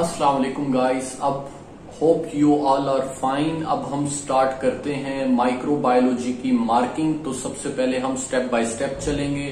अस्सलाम वालेकुम गाइस। अब hope you all are fine. अब हम स्टार्ट करते हैं माइक्रोबायोलॉजी की मार्किंग। तो सबसे पहले हम स्टेप बाय स्टेप चलेंगे।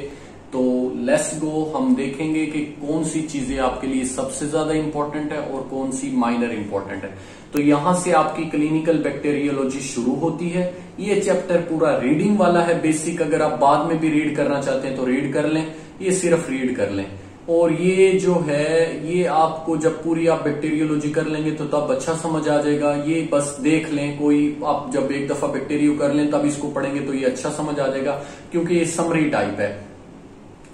तो लेट्स गो। हम देखेंगे कि कौन सी चीजें आपके लिए सबसे ज्यादा इंपॉर्टेंट है और कौन सी माइनर इंपॉर्टेंट है। तो यहां से आपकी क्लिनिकल बैक्टीरियोलॉजी शुरू होती है। ये चैप्टर पूरा रीडिंग वाला है, बेसिक। अगर आप बाद में भी रीड करना चाहते हैं तो रीड कर लें, ये सिर्फ रीड कर लें। और ये जो है ये आपको जब पूरी आप बैक्टीरियोलॉजी कर लेंगे तो तब अच्छा समझ आ जाएगा। ये बस देख लें, कोई आप जब एक दफा बैक्टीरियो कर लें तब इसको पढ़ेंगे तो ये अच्छा समझ आ जाएगा, क्योंकि ये समरी टाइप है।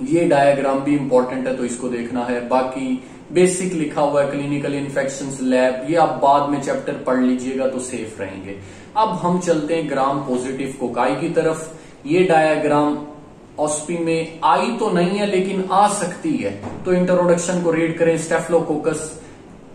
ये डायग्राम भी इंपॉर्टेंट है तो इसको देखना है। बाकी बेसिक लिखा हुआ है, क्लिनिकल इन्फेक्शंस लैब, ये आप बाद में चैप्टर पढ़ लीजिएगा तो सेफ रहेंगे। अब हम चलते हैं ग्राम पॉजिटिव कोकाई की तरफ। ये डायग्राम ऑस्पी में आई तो नहीं है लेकिन आ सकती है। तो इंट्रोडक्शन को रीड करें। स्टेफिलोकोकस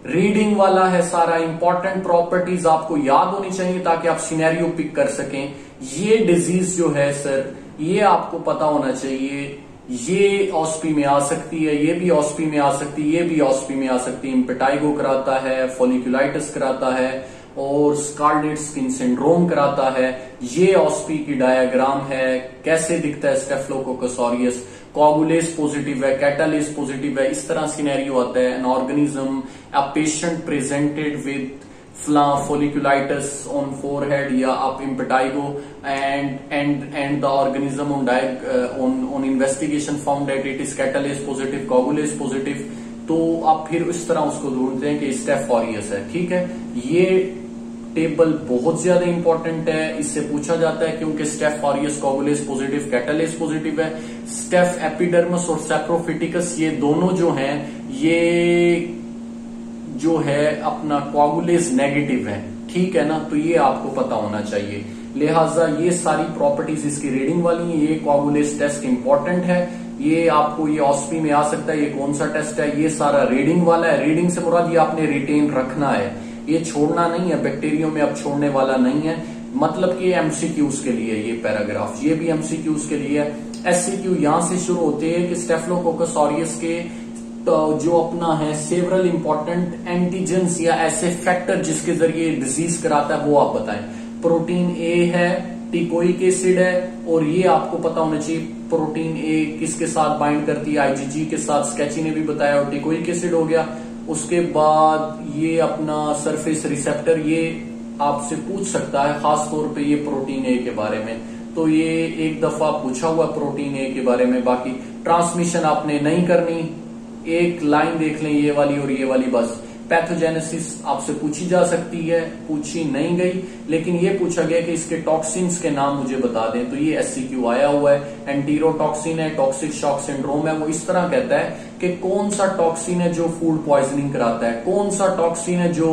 रीडिंग वाला है सारा। इंपॉर्टेंट प्रॉपर्टीज आपको याद होनी चाहिए ताकि आप सिनेरियो पिक कर सकें। ये डिजीज जो है सर, ये आपको पता होना चाहिए। ये ऑस्पी में आ सकती है, ये भी ऑस्पी में आ सकती है, ये भी ऑस्पी में आ सकती है। इम्पेटाइगो कराता है, फोलिकुलाइटिस कराता है और स्कारलेट स्किन सिंड्रोम कराता है। ये ऑस्पी की डायग्राम है। कैसे दिखता है स्टेफिलोकोकस ऑरियस। कोगुलेस पॉजिटिव है, कैटालेस पॉजिटिव है, इस तरह सिनेरियो आता है। An organism, a patient presented with folliculitis on forehead या आप impetigo and the organism on investigation found that it is catalase positive, coagulase positive। तो आप फिर इस तरह उसको ढूंढते हैं कि स्टेफ ऑरियस है। ठीक है, ये टेबल बहुत ज्यादा इंपॉर्टेंट है। इससे पूछा जाता है क्योंकि staph aureus coagulase positive, catalase positive है। स्टेफ एपिडर्मस और सैप्रोफिटिकस ये दोनों जो हैं, ये जो है अपना कोगुलेस नेगेटिव है। ठीक है ना, तो ये आपको पता होना चाहिए। लिहाजा ये सारी प्रॉपर्टीज इसकी रीडिंग वाली है। ये कोगुलेस टेस्ट इंपॉर्टेंट है। ये आपको ये ऑस्पी में आ सकता है। ये कौन सा टेस्ट है, ये सारा रीडिंग वाला है। रीडिंग से मुराद ये आपने रिटेन रखना है, ये छोड़ना नहीं है। बैक्टीरियो में अब छोड़ने वाला नहीं है। मतलब कि एमसीक्यूज के लिए ये पैराग्राफ, ये भी एमसीक्यूज के लिए है। एससीक्यू यहां से शुरू होते हैं कि स्टेफिलोकोकस ऑरियस के तो जो अपना है सेवरल इंपॉर्टेंट एंटीजेंस या ऐसे फैक्टर जिसके जरिए डिजीज कराता है वो आप बताएं। प्रोटीन ए है, टिकोइक एसिड है, और ये आपको पता होना चाहिए प्रोटीन ए किसके साथ बाइंड करती है, आईजीजी के साथ। स्केची ने भी बताया, और टिकोइक एसिड हो गया। उसके बाद ये अपना सरफेस रिसेप्टर, ये आपसे पूछ सकता है खास तौर पे ये प्रोटीन ए के बारे में। तो ये एक दफा पूछा हुआ प्रोटीन ए के बारे में। बाकी ट्रांसमिशन आपने नहीं करनी, एक लाइन देख लें ये वाली और ये वाली बस। पैथोजेनेसिस आपसे पूछी जा सकती है, पूछी नहीं गई, लेकिन ये पूछा गया कि इसके टॉक्सिन्स के नाम मुझे बता दें। तो ये एससीक्यू आया हुआ है। एंटीरोटॉक्सिन है, टॉक्सिक शॉक सिंड्रोम है। वो इस तरह कहता है कि कौन सा टॉक्सिन है जो फूड पॉइजनिंग कराता है, कौन सा टॉक्सिन है जो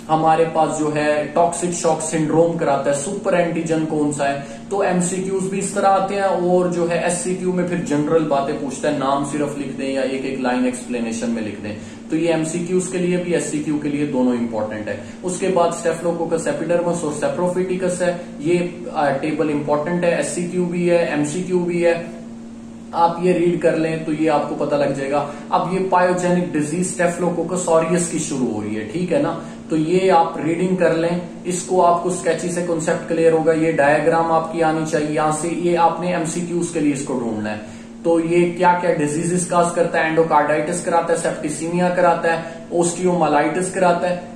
हमारे पास जो है टॉक्सिक शॉक सिंड्रोम कराता है, सुपर एंटीजन कौन सा है। तो एमसीक्यूज भी इस तरह आते हैं। और जो है एससीक्यू में फिर जनरल बातें पूछता है, नाम सिर्फ लिख दें या एक एक लाइन एक्सप्लेनेशन में लिख दें। तो ये एमसीक्यूज के लिए भी एससीक्यू के लिए दोनों इंपॉर्टेंट है। उसके बाद स्टेफिलोकोकस एपिडर्मस और सैप्रोफिटिकस है। ये टेबल इंपॉर्टेंट है, एससीक्यू भी है, एमसीक्यू भी है। आप ये रीड कर लें तो ये आपको पता लग जाएगा। अब ये पायोजेनिक डिजीज स्टेफिलोकोकस ऑरियस की शुरू हो रही है, ठीक है ना। तो ये आप रीडिंग कर लें, इसको आपको स्केची से कॉन्सेप्ट क्लियर होगा। ये डायग्राम आपकी आनी चाहिए यहां से। ये आपने एमसीक्यूज के लिए इसको ढूंढना है। तो ये क्या क्या डिजीजेस काज करता है, एंडोकार्डाइटिस कराता है, सेप्टिसीमिया कराता है, ओस्टियोमालाइटिस कराता है।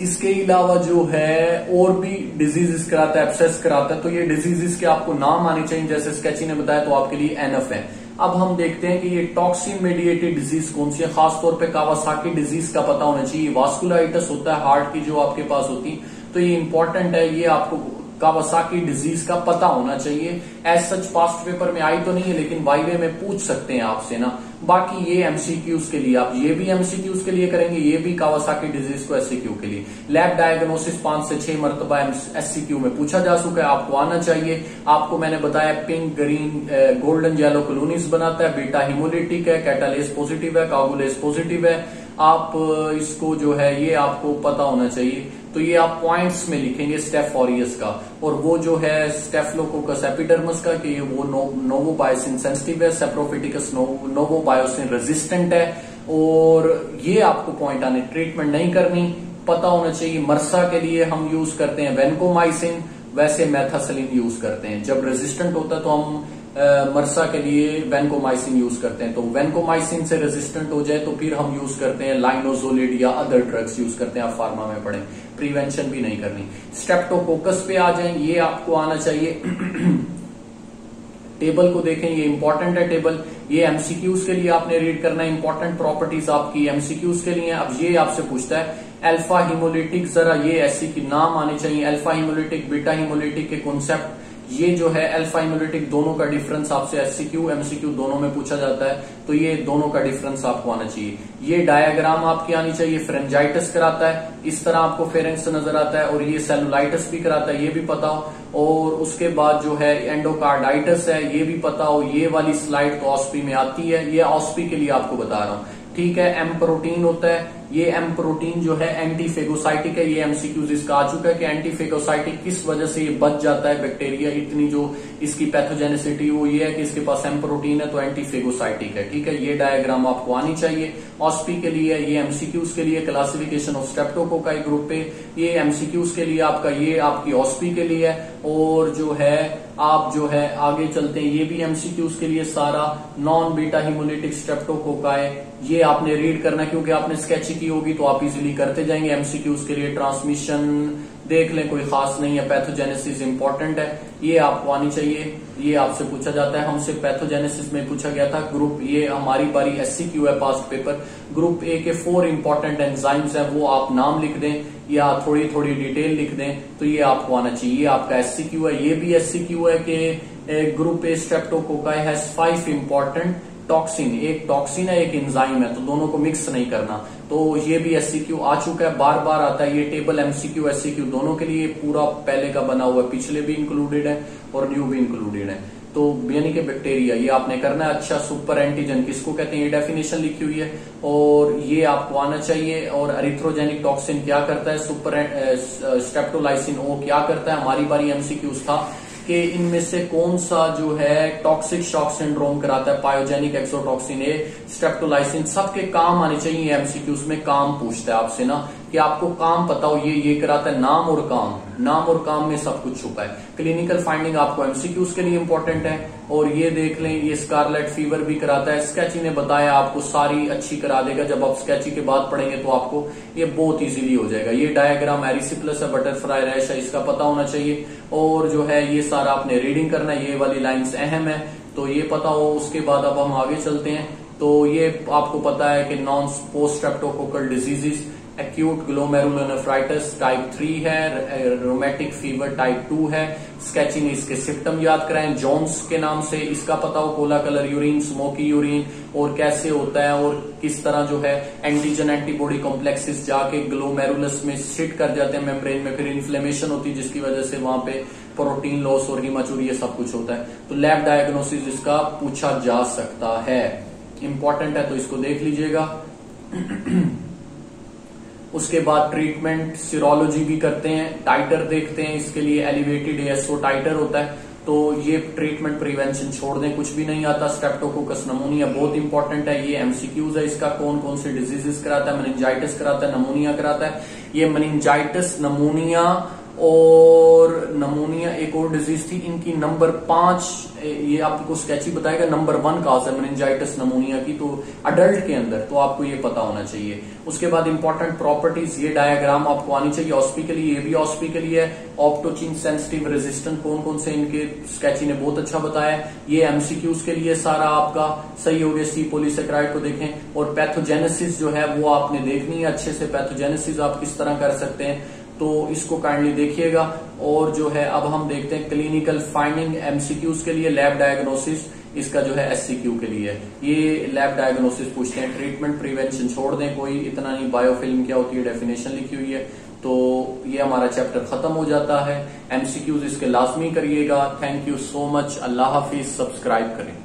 इसके अलावा जो है और भी डिजीजेस कराता है, एब्सेस कराता है। तो ये डिजीजेस के आपको नाम आने चाहिए, जैसे स्केची ने बताया, तो आपके लिए एनएफ है। अब हम देखते हैं कि ये टॉक्सिन मेडिएटेड डिजीज कौन सी है। खासतौर पे कावासाकी डिजीज का पता होना चाहिए। वास्कुलाइटिस होता है हार्ट की जो आपके पास होती, तो ये इंपॉर्टेंट है। ये आपको कावासाकी डिजीज का पता होना चाहिए। एज सच पास्ट पेपर में आई तो नहीं है, लेकिन वाइवे में पूछ सकते हैं आपसे ना। बाकी ये एमसीक्यूज के लिए, आप ये भी एमसीक्यूज के लिए करेंगे, ये भी कावासाकी डिजीज को एससीक्यू के लिए। लैब डायग्नोसिस 5 से 6 मरतबा एससीक्यू में पूछा जा चुका है, आपको आना चाहिए। आपको मैंने बताया pink, green, golden, yellow colonies बनाता है। बीटा हिमोलिटिक है, कैटालेस पॉजिटिव है, कोगुलेस पॉजिटिव है। आप इसको जो है ये आपको पता होना चाहिए। तो ये आप पॉइंट्स में लिखेंगे स्टेफ ऑरियस का। और वो जो है स्टेफिलोकोकस एपिडर्मस का कि वो नोवोबायोसिन सेंसिटिव है, सैप्रोफिटिकस नोवोबायोसिन रेजिस्टेंट है। और ये आपको पॉइंट आने, ट्रीटमेंट नहीं करनी, पता होना चाहिए। मरसा के लिए हम यूज करते हैं वेनकोमाइसिन, वैसे मेथासलीन यूज करते हैं। जब रेजिस्टेंट होता है तो हम मरसा के लिए वेनकोमाइसिन यूज करते हैं। तो वेनकोमाइसिन से रेजिस्टेंट हो जाए तो फिर हम यूज करते हैं लाइनोजोलिड या अदर ड्रग्स यूज करते हैं। आप फार्मा में पढ़ें, प्रिवेंशन भी नहीं करनी। स्ट्रेप्टोकोकस पे आ जाए, ये आपको आना चाहिए। टेबल को देखें, ये इंपॉर्टेंट है टेबल, ये एमसीक्यूज के लिए आपने रीड करना है। इंपॉर्टेंट प्रॉपर्टीज आपकी एमसीक्यूज के लिए। अब ये आपसे पूछता है अल्फा हिमोलिटिक, जरा ये ऐसी की नाम आने चाहिए। अल्फा हिमोलिटिक, बीटा हिमोलिटिक के कॉन्सेप्ट, ये जो है अल्फा हिमोलिटिक, दोनों का डिफरेंस आपसे एससीक्यू एमसीक्यू दोनों में पूछा जाता है, तो ये दोनों का डिफरेंस आपको आना चाहिए। ये डायग्राम आपकी आनी चाहिए। फ्रेंजाइटिस कराता है, इस तरह आपको फेरेंक्स नजर आता है, और ये सेलुलाइटिस भी कराता है, ये भी पता हो। और उसके बाद जो है एंडोकार्डाइटिस है, ये भी पता हो। ये वाली स्लाइड तो ऑस्पी में आती है, ये ऑस्पी के लिए आपको बता रहा हूं, ठीक है। एम प्रोटीन होता है, ये एम प्रोटीन जो है एंटीफेगोसाइटिक है। ये एमसीक्यूज इसका आ चुका है कि एंटीफेगोसाइटिक किस वजह से ये बच जाता है बैक्टीरिया, इतनी जो इसकी पैथोजेनिसिटी वो ये है कि इसके पास एम प्रोटीन है तो एंटीफेगोसाइटिक है, ठीक है। ये डायग्राम आपको आनी चाहिए। ऑस्पी के लिए, ये एमसीक्यूज के लिए क्लासिफिकेशन ऑफ स्ट्रेप्टोकोकाई ग्रुप पे, ये एमसीक्यूज के लिए आपका, ये आपकी ऑस्पी के लिए है। और जो है आप जो है आगे चलते हैं, ये भी एमसीक्यूज के लिए सारा। नॉन बीटा हिमोलिटिक स्ट्रेप्टोकोकाई, ये आपने रीड करना, क्योंकि आपने स्केच की होगी तो आप इजीली करते जाएंगे। एमसीक्यूज के लिए ट्रांसमिशन देख लें, कोई खास नहीं है। पैथोजेनेसिस इंपॉर्टेंट है, ये आपको आनी चाहिए। ये आपसे पूछा जाता है, हमसे पैथोजेनेसिस में पूछा गया था। ग्रुप, ये हमारी बारी एससीक्यू है पास्ट पेपर। ग्रुप ए के 4 इंपॉर्टेंट एंजाइम्स हैं, वो आप नाम लिख दें या थोड़ी थोड़ी डिटेल लिख दें, तो ये आपको आना चाहिए। ये आपका एससीक्यू है। ये भी एससीक्यू है कि group A streptococci has 5 important toxin, एक टॉक्सिन है एक एंजाइम है, तो दोनों को मिक्स नहीं करना। तो ये भी एससीक्यू आ चुका है, बार बार आता है ये टेबल। एमसीक्यू एससीक्यू दोनों के लिए पूरा पहले का बना हुआ है, पिछले भी इंक्लूडेड है और न्यू भी इंक्लूडेड है। तो यानी कि बैक्टीरिया, ये आपने करना है। अच्छा, सुपर एंटीजन किसको कहते हैं, ये डेफिनेशन लिखी हुई है और ये आपको आना चाहिए। और एरिथ्रोजेनिक टॉक्सिन क्या करता है, सुपर स्ट्रेप्टोलाइसिन ओ क्या करता है। हमारी बारी एमसीक्यूज था कि इनमें से कौन सा जो है टॉक्सिक शॉक सिंड्रोम कराता है। पायोजेनिक एक्सोटॉक्सिन ए, स्ट्रेप्टोलाइसिन, सबके काम आने चाहिए। एमसीक्यूज में काम पूछता है आपसे ना, कि आपको काम पता हो, ये कराता है। नाम और काम, नाम और काम में सब कुछ छुपा है। क्लिनिकल फाइंडिंग आपको एमसीक्यूज के लिए इंपॉर्टेंट है। और ये देख लें, ये स्कारलेट फीवर भी कराता है। स्केची ने बताया आपको, सारी अच्छी करा देगा। जब आप स्केची के बाद पढ़ेंगे तो आपको ये बहुत इजीली हो जाएगा। ये डायग्राम एरिसिप्लस है, बटरफ्लाई रैश है, इसका पता होना चाहिए। और जो है ये सारा आपने रीडिंग करना है, ये वाली लाइन्स अहम है, तो ये पता हो। उसके बाद अब हम आगे चलते हैं। तो ये आपको पता है कि non post streptococcal diseases, acute glomerulonephritis type 3 है, रोमेटिक फीवर टाइप 2 है। स्केची ने इसके सिम्टम याद कराएं जोन्स के नाम से, इसका पता हो। Cola colour urine, smoky urine, और कैसे होता है और किस तरह जो है एंटीजन एंटीबॉडी कॉम्प्लेक्सेस जाके ग्लोमेरुलस में सिट कर जाते हैं मेम्ब्रेन में, फिर इन्फ्लेमेशन होती है जिसकी वजह से वहां पे प्रोटीन लॉस और हीमाचूरी ये सब कुछ होता है। तो लैब डायग्नोसिस इसका पूछा जा सकता है, इंपॉर्टेंट है, तो इसको देख लीजिएगा। उसके बाद ट्रीटमेंट सीरोलॉजी भी करते हैं, टाइटर देखते हैं, इसके लिए एलिवेटेड एएसओ टाइटर होता है। तो ये ट्रीटमेंट प्रिवेंशन छोड़ दें, कुछ भी नहीं आता। स्ट्रेप्टोकोकस नमोनिया बहुत इंपॉर्टेंट है, ये एमसीक्यूज है इसका। कौन कौन से डिजीजेस कराता है, मेनिंजाइटिस कराता है, नमोनिया कराता है। ये मेनिंजाइटिस, नमोनिया और नमोनिया एक और डिजीज थी, इनकी नंबर 5, ये आपको स्केची बताएगा। नंबर 1 काज है मेनिंजाइटिस नमोनिया की, तो अडल्ट के अंदर, तो आपको ये पता होना चाहिए। उसके बाद इंपॉर्टेंट प्रॉपर्टीज, ये डायग्राम आपको आनी चाहिए। ऑस्पी के लिए, ये भी ऑस्पी के लिए है। ऑप्टोचिन सेंसिटिव रेजिस्टेंट कौन कौन से इनके स्केची ने बहुत अच्छा बताया। ये एमसीक्यूज के लिए सारा आपका सही हो गया। सी पॉलीसेक्राइड को देखें। और पैथोजेनेसिस जो है वो आपने देखनी है अच्छे से, पैथोजेनेसिस आप किस तरह कर सकते हैं, तो इसको काइंडली देखिएगा। और जो है अब हम देखते हैं क्लिनिकल फाइंडिंग एमसीक्यूज के लिए, लैब डायग्नोसिस इसका जो है एससीक्यू के लिए। ये लैब डायग्नोसिस पूछते हैं। ट्रीटमेंट प्रिवेंशन छोड़ दें, कोई इतना नहीं। बायोफिल्म क्या होती है, डेफिनेशन लिखी हुई है। तो ये हमारा चैप्टर खत्म हो जाता है। एमसीक्यूज इसके लाजमी करिएगा। Thank you so much. Allah Hafiz. Subscribe करें।